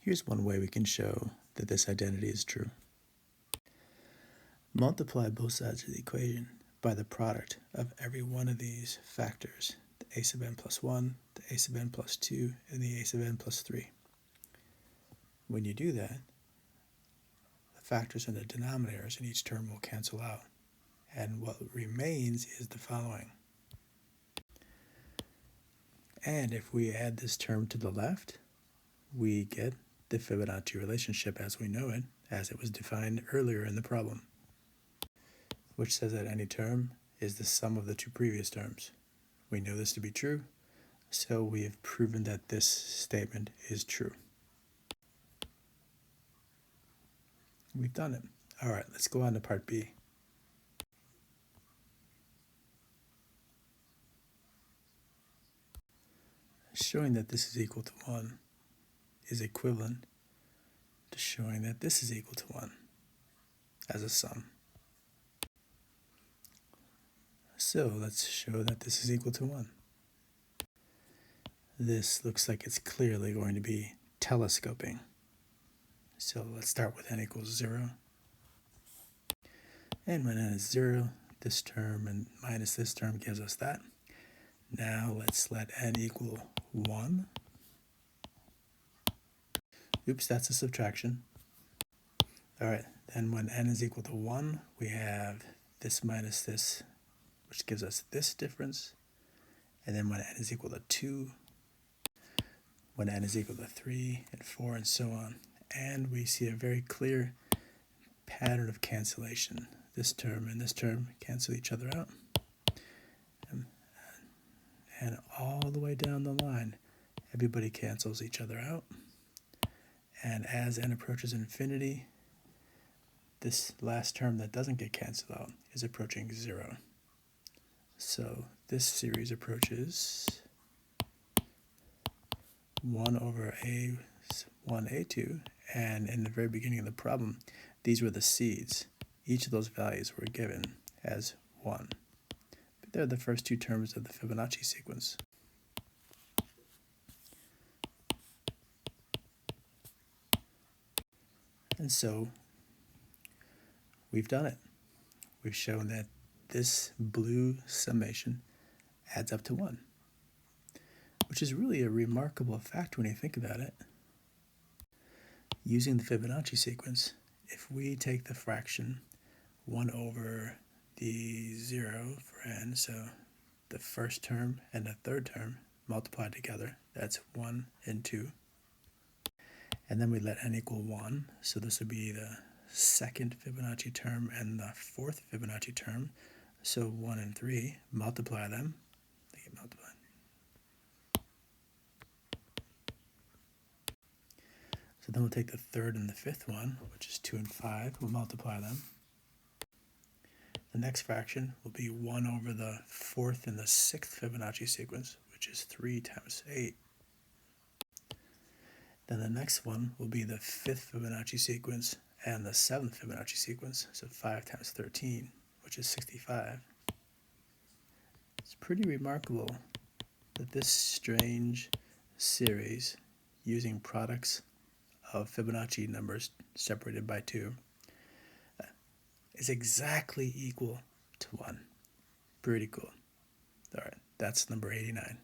Here's one way we can show that this identity is true. Multiply both sides of the equation by the product of every one of these factors, the a sub n plus 1, the a sub n plus 2, and the a sub n plus 3. When you do that, the factors in the denominators in each term will cancel out, and what remains is the following. And if we add this term to the left, we get the Fibonacci relationship as we know it, as it was defined earlier in the problem, which says that any term is the sum of the two previous terms. We know this to be true, so we have proven that this statement is true. We've done it. All right, let's go on to part B. Showing that this is equal to 1 is equivalent to showing that this is equal to 1 as a sum. So let's show that this is equal to 1. This looks like it's clearly going to be telescoping. So let's start with n equals 0. And when n is 0, this term and minus this term gives us that. Now let's let n equal 1. Oops, that's a subtraction. All right, then when n is equal to 1, we have this minus this, which gives us this difference. And then when n is equal to 2, when n is equal to 3 and 4 and so on. And we see a very clear pattern of cancellation. This term and this term cancel each other out. And all the way down the line, everybody cancels each other out. And as n approaches infinity, this last term that doesn't get canceled out is approaching 0. So this series approaches 1 over a1, a2, and in the very beginning of the problem, these were the seeds. Each of those values were given as 1. But they're the first two terms of the Fibonacci sequence. And so we've done it. We've shown that this blue summation adds up to 1, which is really a remarkable fact when you think about it. Using the Fibonacci sequence, if we take the fraction 1 over the 0 for n, so the first term and the third term multiplied together, that's 1 and 2. And then we let n equal 1, so this would be the second Fibonacci term and the fourth Fibonacci term. So 1 and 3, multiply them, they get multiplied. So then we'll take the third and the fifth one, which is 2 and 5, we'll multiply them. The next fraction will be 1 over the fourth and the sixth Fibonacci sequence, which is 3 times 8. Then the next one will be the fifth Fibonacci sequence and the seventh Fibonacci sequence, so 5 times 13, which is 65. It's pretty remarkable that this strange series using products of Fibonacci numbers separated by 2 is exactly equal to 1. Pretty cool. All right, that's number 89.